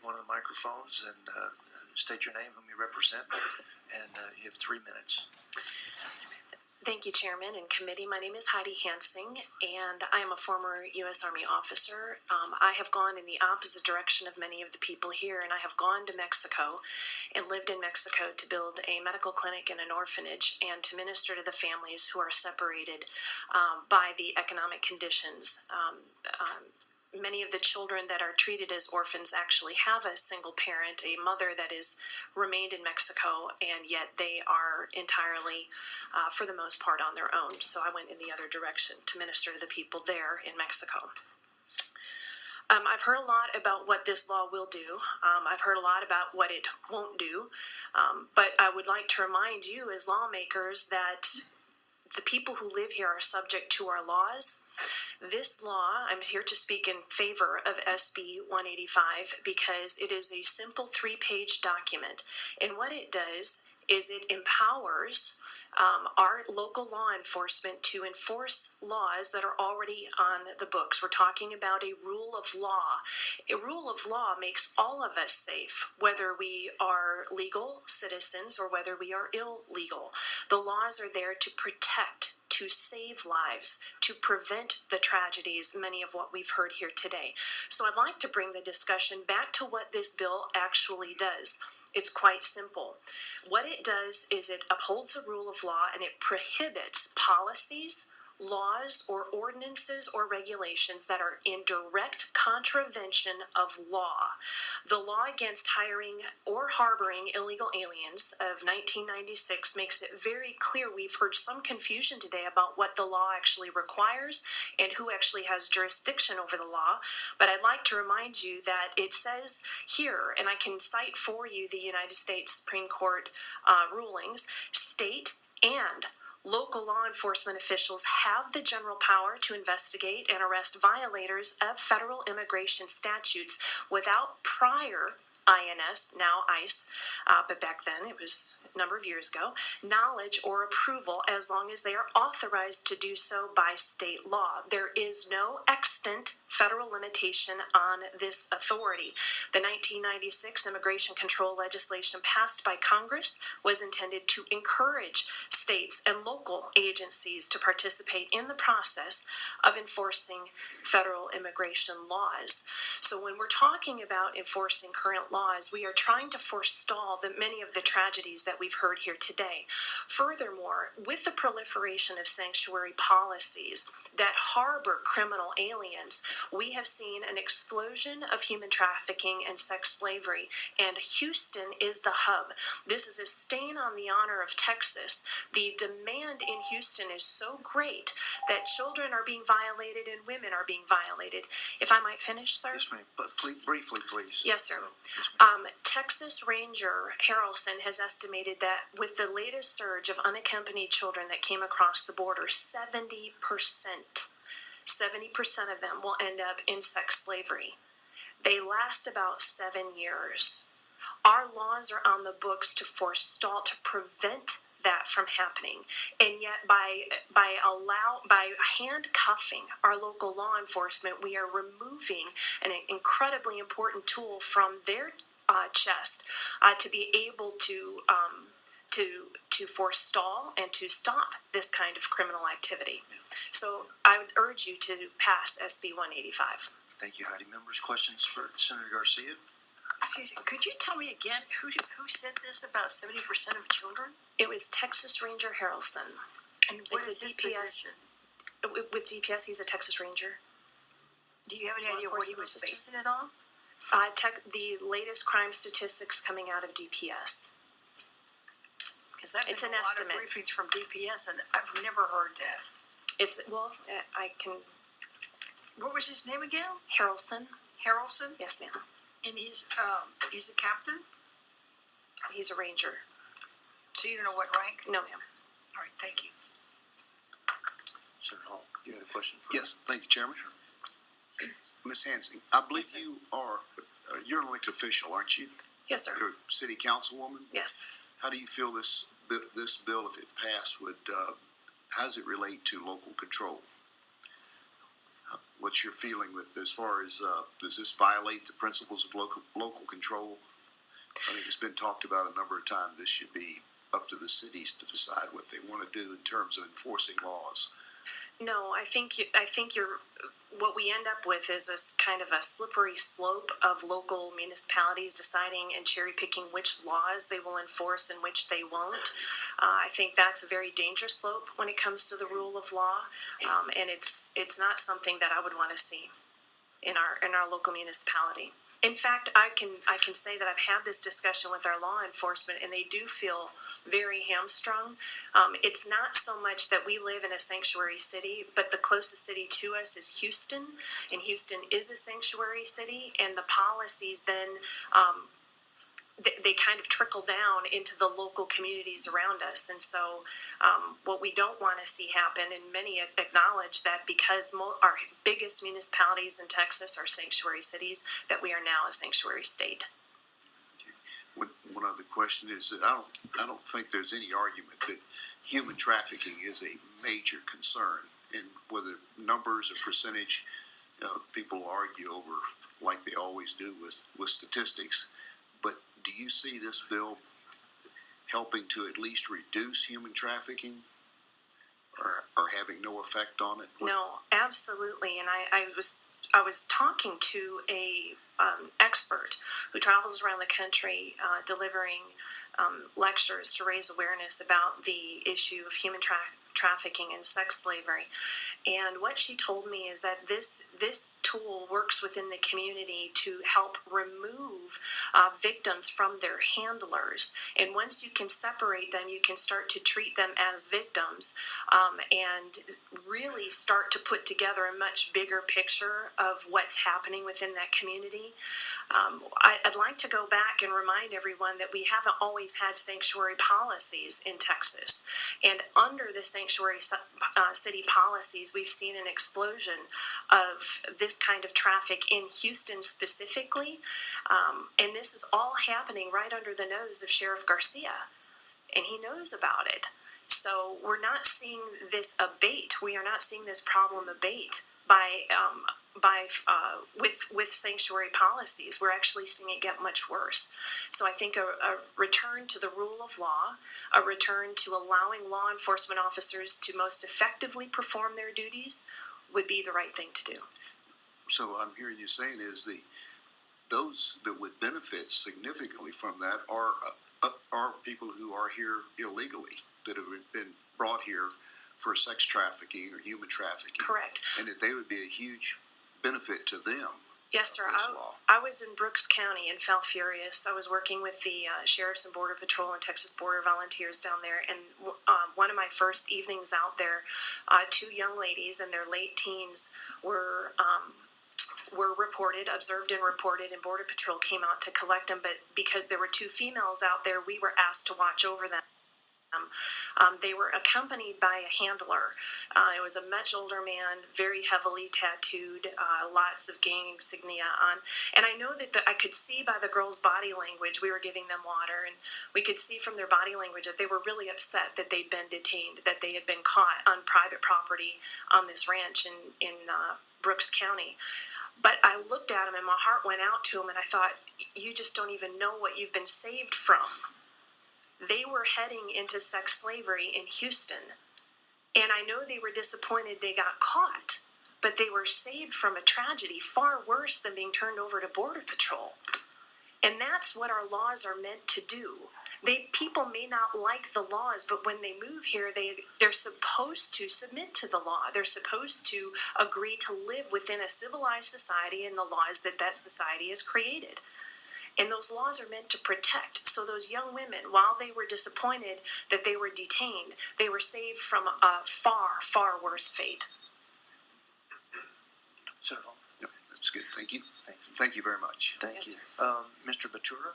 one of the microphones and state your name, whom you represent, and you have 3 minutes. Thank you, Chairman and Committee. My name is Heidi Hansing, and I am a former U.S. Army officer. I have gone in the opposite direction of many of the people here, and I have gone to Mexico and lived in Mexico to build a medical clinic and an orphanage and to minister to the families who are separated by the economic conditions. Many of the children that are treated as orphans actually have a single parent, a mother that has remained in Mexico, and yet they are entirely, for the most part, on their own. So I went in the other direction to minister to the people there in Mexico. I've heard a lot about what this law will do. I've heard a lot about what it won't do. But I would like to remind you as lawmakers that the people who live here are subject to our laws. This law, I'm here to speak in favor of SB 185 because it is a simple 3-page document. And what it does is it empowers our local law enforcement to enforce laws that are already on the books. We're talking about a rule of law. A rule of law makes all of us safe, whether we are legal citizens or whether we are illegal. The laws are there to protect, to save lives, to prevent the tragedies, many of what we've heard here today. So I'd like to bring the discussion back to what this bill actually does. It's quite simple. What it does is it upholds a rule of law and it prohibits policies, laws, or ordinances or regulations that are in direct contravention of law. The law against hiring or harboring illegal aliens of 1996 makes it very clear. We've heard some confusion today about what the law actually requires and who actually has jurisdiction over the law. But I'd like to remind you that it says here, and I can cite for you the United States Supreme Court rulings, state and local law enforcement officials have the general power to investigate and arrest violators of federal immigration statutes without prior INS, now ICE, but back then it was a number of years ago, knowledge or approval as long as they are authorized to do so by state law. There is no extant federal limitation on this authority. The 1996 immigration control legislation passed by Congress was intended to encourage states and local agencies to participate in the process of enforcing federal immigration laws. So when we're talking about enforcing current laws, we are trying to forestall many of the tragedies that we've heard here today. Furthermore, with the proliferation of sanctuary policies that harbor criminal aliens, we have seen an explosion of human trafficking and sex slavery, and Houston is the hub. This is a stain on the honor of Texas. The demand in Houston is so great that children are being violated and women are being violated. If I might finish, sir? Yes, ma'am. But please, briefly, please. Yes, sir. So, yes, ma'am. Texas Ranger Harrelson has estimated that with the latest surge of unaccompanied children that came across the border, 70% of them will end up in sex slavery. They last about 7 years. Our laws are on the books to forestall, to prevent that from happening, and yet by handcuffing our local law enforcement, we are removing an incredibly important tool from their chest to be able to forestall and to stop this kind of criminal activity. So I would urge you to pass SB 185. Thank you, Heidi. Members, questions for Senator Garcia? Excuse me, could you tell me again who said this about 70% of children? It was Texas Ranger Harrelson. And what is his position? With DPS, he's a Texas Ranger. Do you have any idea what he was basing it on? The latest crime statistics coming out of DPS. Because I've been It's an a lot estimate. of briefings from DPS, and I've never heard that. I can. What was his name again? Harrelson. Harrelson? Yes, ma'am. And he's a captain? He's a ranger. So you don't know what rank? No, ma'am. All right, thank you. Senator Hall, you had a question for Yes, thank you, Chairman. Ms. Hansing, I believe Yes, sir. you are, you're an elected official, aren't you? Yes, sir. You're a city councilwoman. Yes. How do you feel this bill, if it passed, how does it relate to local control? what's your feeling with as far as does this violate the principles of local control? I think it's been talked about a number of times. This should be up to the cities to decide what they want to do in terms of enforcing laws. No, I think you're. What we end up with is this kind of a slippery slope of local municipalities deciding and cherry picking which laws they will enforce and which they won't. I think that's a very dangerous slope when it comes to the rule of law, and it's not something that I would want to see in our local municipality. In fact, I can say that I've had this discussion with our law enforcement, and they do feel very hamstrung. It's not so much that we live in a sanctuary city, but the closest city to us is Houston, and Houston is a sanctuary city, and the policies then they kind of trickle down into the local communities around us. And so what we don't want to see happen, and many acknowledge that because our biggest municipalities in Texas are sanctuary cities, that we are now a sanctuary state. One other question is that I don't think there's any argument that human trafficking is a major concern, and whether numbers or percentage, people argue over like they always do with statistics. But do you see this bill helping to at least reduce human trafficking, or having no effect on it? No, absolutely. And I was talking to a expert who travels around the country delivering lectures to raise awareness about the issue of human trafficking and sex slavery. And what she told me is that this tool works within the community to help remove victims from their handlers. And once you can separate them, you can start to treat them as victims and really start to put together a much bigger picture of what's happening within that community. I'd like to go back and remind everyone that we haven't always had sanctuary policies in Texas. And under the sanctuary city policies, we've seen an explosion of this kind of traffic in Houston specifically. And this is all happening right under the nose of Sheriff Garcia. And he knows about it. So we're not seeing this abate. We are not seeing this problem abate with sanctuary policies. We're actually seeing it get much worse. So I think a return to the rule of law, a return to allowing law enforcement officers to most effectively perform their duties would be the right thing to do. So I'm hearing you saying is those that would benefit significantly from that are people who are here illegally, that have been brought here for sex trafficking or human trafficking. Correct. And that they would be a huge benefit to them. Yes, sir. I was in Brooks County and felt furious. I was working with the Sheriffs and Border Patrol and Texas Border Volunteers down there, and one of my first evenings out there, two young ladies in their late teens were observed and reported, and Border Patrol came out to collect them, but because there were two females out there, we were asked to watch over them. They were accompanied by a handler. It was a much older man, very heavily tattooed, lots of gang insignia on. And I know that I could see by the girls' body language, we were giving them water, and we could see from their body language that they were really upset that they'd been detained, that they had been caught on private property on this ranch in Brooks County. But I looked at them and my heart went out to them, and I thought, you just don't even know what you've been saved from. They were heading into sex slavery in Houston, and I know they were disappointed they got caught, but they were saved from a tragedy far worse than being turned over to Border Patrol. And that's what our laws are meant to do. People may not like the laws, but when they move here, they're supposed to submit to the law. They're supposed to agree to live within a civilized society and the laws that society has created. And those laws are meant to protect. So those young women, while they were disappointed that they were detained, they were saved from a far, far worse fate. So, No, that's good. Thank you. thank you. Thank you very much. Thank Yes, you. Mr. Batura,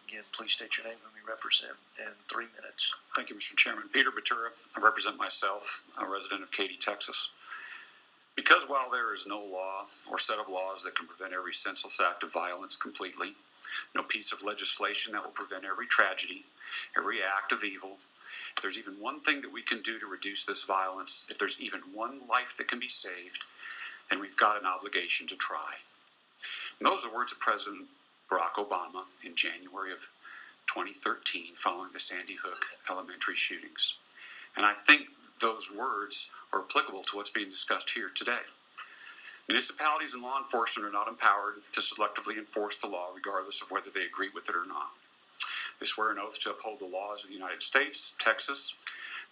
again, please state your name, whom you represent, in 3 minutes. Thank you, Mr. Chairman. Peter Batura. I represent myself, a resident of Katy, Texas. Because while there is no law or set of laws that can prevent every senseless act of violence completely, no piece of legislation that will prevent every tragedy, every act of evil, if there's even one thing that we can do to reduce this violence, if there's even one life that can be saved, and we've got an obligation to try. And those are the words of President Barack Obama in January of 2013 following the Sandy Hook elementary shootings. And I think those words are applicable to what's being discussed here today. Municipalities and law enforcement are not empowered to selectively enforce the law regardless of whether they agree with it or not. They swear an oath to uphold the laws of the United States, Texas,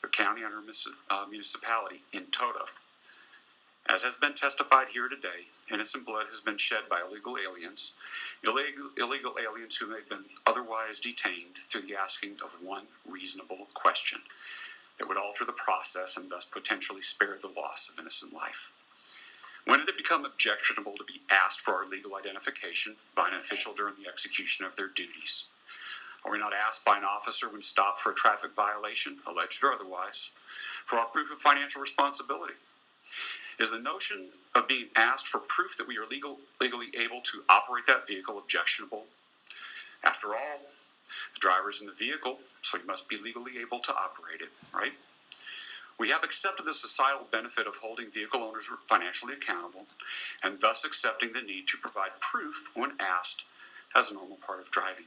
their county, and our municipality in toto. As has been testified here today, innocent blood has been shed by illegal aliens who may have been otherwise detained through the asking of one reasonable question that would alter the process and thus potentially spare the loss of innocent life. When did it become objectionable to be asked for our legal identification by an official during the execution of their duties? Are we not asked by an officer when stopped for a traffic violation, alleged or otherwise, for our proof of financial responsibility? Is the notion of being asked for proof that we are legally able to operate that vehicle objectionable? After all, the driver's in the vehicle, so he must be legally able to operate it, right? We have accepted the societal benefit of holding vehicle owners financially accountable and thus accepting the need to provide proof when asked as a normal part of driving.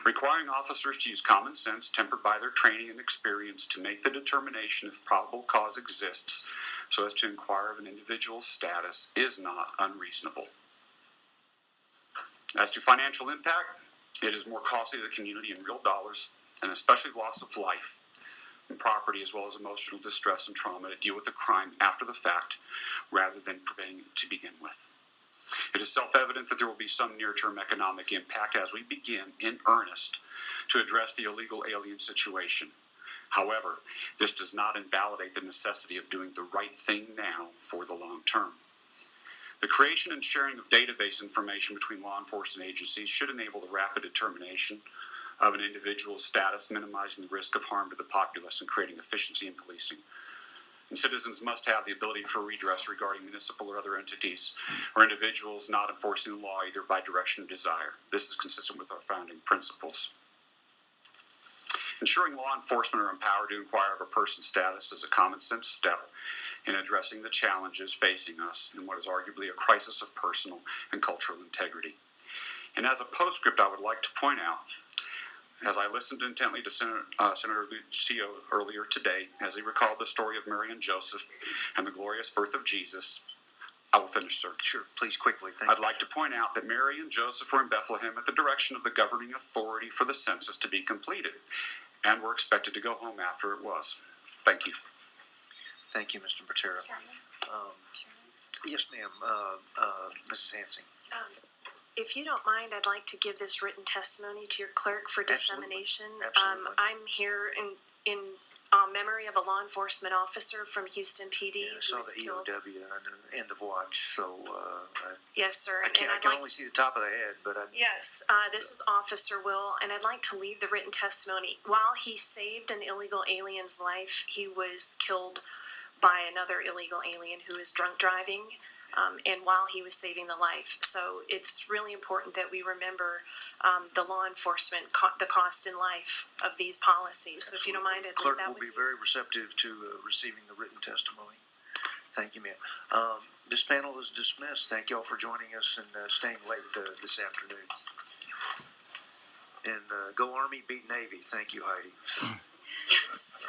Requiring officers to use common sense tempered by their training and experience to make the determination if probable cause exists so as to inquire of an individual's status is not unreasonable. As to financial impact, it is more costly to the community in real dollars, and especially loss of life and property, as well as emotional distress and trauma, to deal with the crime after the fact rather than preventing it to begin with. It is self-evident that there will be some near-term economic impact as we begin in earnest to address the illegal alien situation. However, this does not invalidate the necessity of doing the right thing now for the long term. The creation and sharing of database information between law enforcement agencies should enable the rapid determination of an individual's status, minimizing the risk of harm to the populace and creating efficiency in policing. And citizens must have the ability for redress regarding municipal or other entities or individuals not enforcing the law either by direction or desire. This is consistent with our founding principles. Ensuring law enforcement are empowered to inquire of a person's status is a common sense step in addressing the challenges facing us in what is arguably a crisis of personal and cultural integrity. And as a postscript, I would like to point out, as I listened intently to Senator Lucio earlier today, as he recalled the story of Mary and Joseph and the glorious birth of Jesus, I will finish, sir. Sure, please, quickly. I'd like to point out that Mary and Joseph were in Bethlehem at the direction of the governing authority for the census to be completed, and were expected to go home after it was. Thank you. Thank you, Mr. Batura. Yes, ma'am. Mrs. Hansing. If you don't mind, I'd like to give this written testimony to your clerk for dissemination. Absolutely. I'm here in memory of a law enforcement officer from Houston PD I who saw was the killed. EOW and end of watch, so Yes, sir. I can only see the top of the head, but Yes, this is Officer Will, and I'd like to lead the written testimony. While he saved an illegal alien's life, he was killed by another illegal alien who was drunk driving, and while he was saving the life. So it's really important that we remember the law enforcement, the cost in life of these policies. So if you don't mind, I'd leave clerk that will with be you. very receptive to receiving the written testimony. Thank you, ma'am. This panel is dismissed. Thank you all for joining us and staying late this afternoon. And go Army, beat Navy. Thank you, Heidi. Yes.